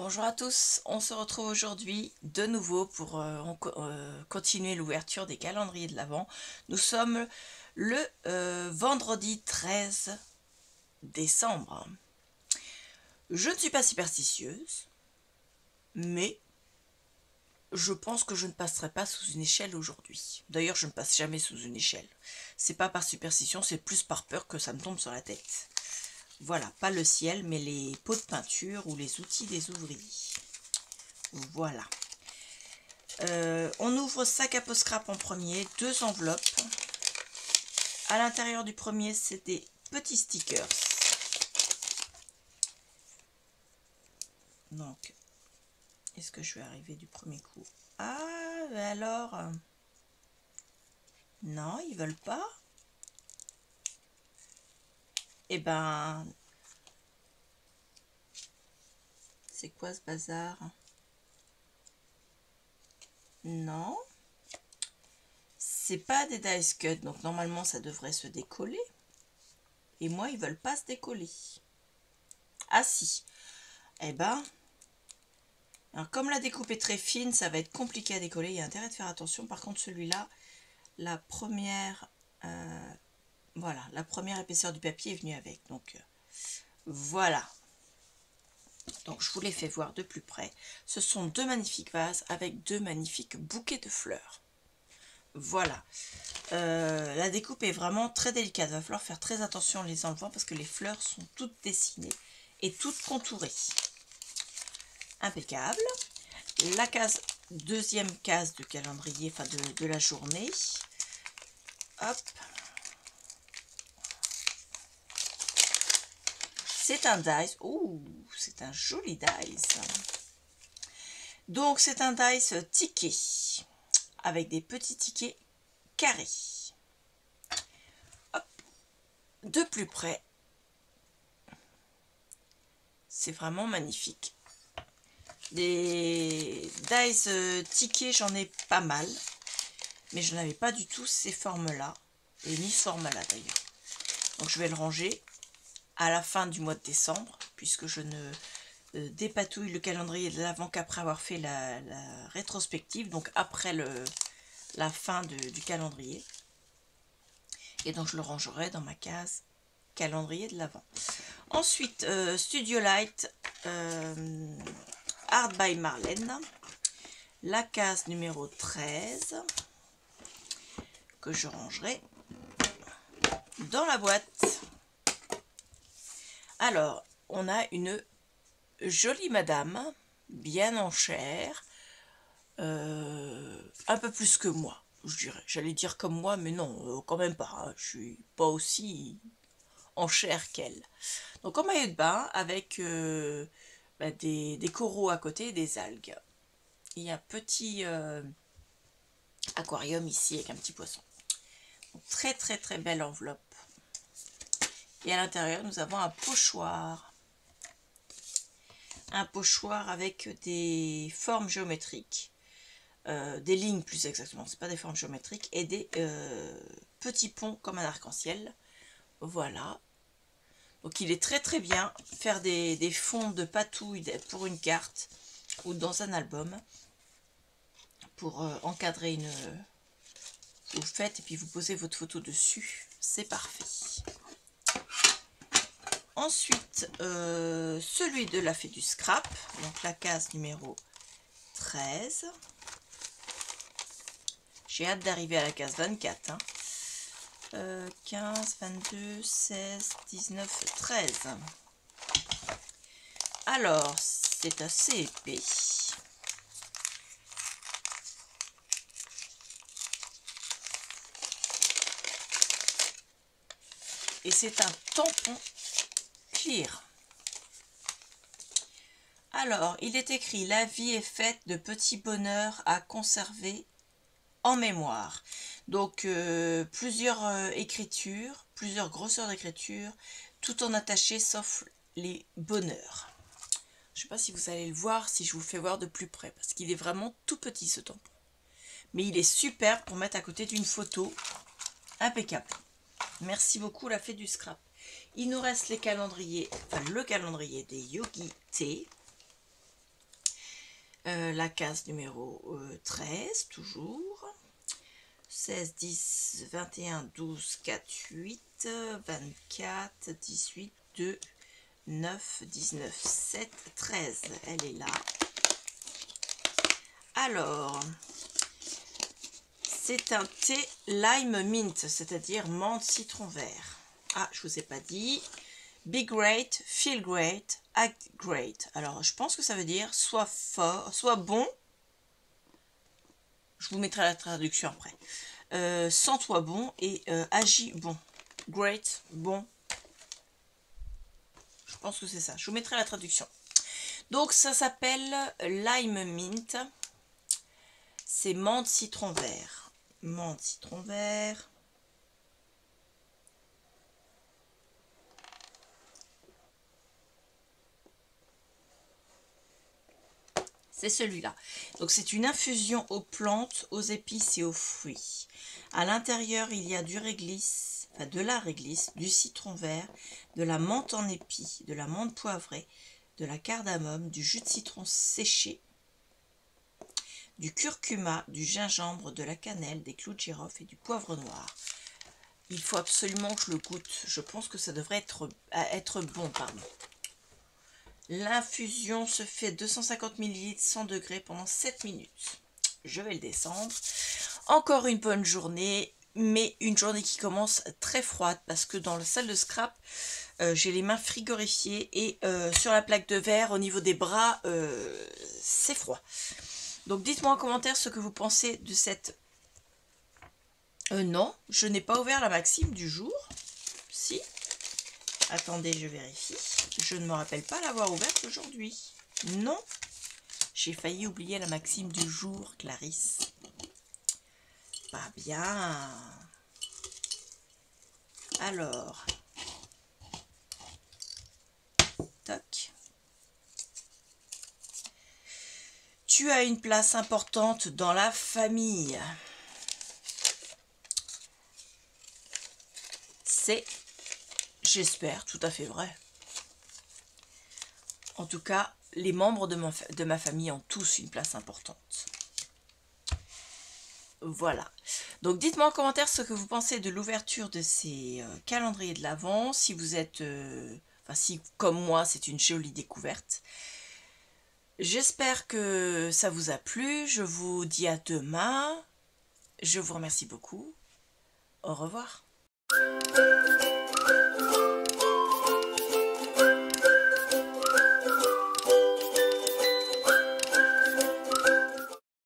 Bonjour à tous, on se retrouve aujourd'hui de nouveau pour continuer l'ouverture des calendriers de l'Avent. Nous sommes le vendredi 13 décembre. Je ne suis pas superstitieuse, mais je pense que je ne passerai pas sous une échelle aujourd'hui. D'ailleurs, je ne passe jamais sous une échelle. C'est pas par superstition, c'est plus par peur que ça me tombe sur la tête. Voilà, pas le ciel, mais les pots de peinture ou les outils des ouvriers. Voilà. On ouvre sac à pot scrap en premier, 2 enveloppes. À l'intérieur du premier, c'est des petits stickers. Donc, est-ce que je vais arriver du premier coup? Ah, alors... non, ils veulent pas. Eh ben... c'est quoi ce bazar? Non. C'est pas des dice cut, donc normalement ça devrait se décoller. Et moi, ils veulent pas se décoller. Ah si. Eh ben... alors comme la découpe est très fine, ça va être compliqué à décoller. Il y a intérêt de faire attention. Par contre, celui-là, la première... voilà, la première épaisseur du papier est venue avec. Donc, voilà. Donc, je vous les fais voir de plus près. Ce sont 2 magnifiques vases avec 2 magnifiques bouquets de fleurs. Voilà. La découpe est vraiment très délicate. Il va falloir faire très attention en les enlevant parce que les fleurs sont toutes dessinées et toutes contourées. Impeccable. La case, deuxième case de calendrier, enfin de la journée. Hop. C'est un dice. Ouh, c'est un joli dice. Donc, c'est un dice ticket avec des petits tickets carrés. Hop. De plus près. C'est vraiment magnifique. Des dice tickets, j'en ai pas mal. Mais je n'avais pas du tout ces formes-là. Et ni ce format-là d'ailleurs. Donc, je vais le ranger à la fin du mois de décembre, puisque je ne dépatouille le calendrier de l'Avent qu'après avoir fait la rétrospective, donc après la fin du calendrier. Et donc je le rangerai dans ma case calendrier de l'Avent. Ensuite, Studio Light Art by Marlène, la case numéro 13, que je rangerai dans la boîte. Alors, on a une jolie madame, bien en chair, un peu plus que moi, je dirais. J'allais dire comme moi, mais non, quand même pas. Hein. Je suis pas aussi en chair qu'elle. Donc en maillot de bain avec des coraux à côté et des algues. Il y a un petit aquarium ici avec un petit poisson. Donc, très très très belle enveloppe. Et à l'intérieur, nous avons un pochoir. Un pochoir avec des formes géométriques, des lignes plus exactement, c'est pas des formes géométriques, et des petits ponts comme un arc-en-ciel. Voilà. Donc il est très très bien faire des fonds de patouille pour une carte ou dans un album pour encadrer une... vous faites et puis vous posez votre photo dessus, c'est parfait. Ensuite, celui de la fée du scrap, donc la case numéro 13. J'ai hâte d'arriver à la case 24. Hein. 15, 22, 16, 19, 13. Alors, c'est assez épais. Et c'est un tampon clear. Alors, il est écrit « La vie est faite de petits bonheurs à conserver en mémoire ». Donc, plusieurs écritures, plusieurs grosseurs d'écriture, tout en attaché sauf les bonheurs. Je ne sais pas si vous allez le voir, si je vous fais voir de plus près, parce qu'il est vraiment tout petit ce tampon. Mais il est super pour mettre à côté d'une photo. Impeccable. Merci beaucoup la fée du scrap. Il nous reste les calendriers, enfin le calendrier des Yogi T. La case numéro 13, toujours. 16, 10, 21, 12, 4, 8, 24, 18, 2, 9, 19, 7, 13. Elle est là. Alors, c'est un thé lime mint, c'est-à-dire menthe citron vert. Ah, je vous ai pas dit. Be great, feel great, act great. Alors, je pense que ça veut dire soit fort, soit bon. Je vous mettrai la traduction après. Sens-toi bon et agis bon. Great, bon. Je pense que c'est ça. Je vous mettrai la traduction. Donc, ça s'appelle lime mint. C'est menthe citron vert. Menthe citron vert. C'est celui-là. Donc c'est une infusion aux plantes, aux épices et aux fruits. À l'intérieur, il y a du réglisse, enfin de la réglisse, du citron vert, de la menthe en épi, de la menthe poivrée, de la cardamome, du jus de citron séché, du curcuma, du gingembre, de la cannelle, des clous de girofle et du poivre noir. Il faut absolument que je le goûte. Je pense que ça devrait être bon, pardon. L'infusion se fait 250 ml 100 degrés pendant 7 minutes. Je vais le descendre. Encore une bonne journée, mais une journée qui commence très froide parce que dans la salle de scrap, j'ai les mains frigorifiées et sur la plaque de verre au niveau des bras, c'est froid. Donc dites-moi en commentaire ce que vous pensez de cette... non, je n'ai pas ouvert la maxime du jour. Si. Attendez, je vérifie. Je ne me rappelle pas l'avoir ouverte aujourd'hui. Non. J'ai failli oublier la maxime du jour, Clarisse. Pas bien. Alors. Toc. Tu as une place importante dans la famille. C'est, j'espère, tout à fait vrai. En tout cas, les membres de ma famille ont tous une place importante. Voilà. Donc dites-moi en commentaire ce que vous pensez de l'ouverture de ces calendriers de l'Avent. Si vous êtes... enfin, si comme moi, c'est une jolie découverte. J'espère que ça vous a plu. Je vous dis à demain. Je vous remercie beaucoup. Au revoir.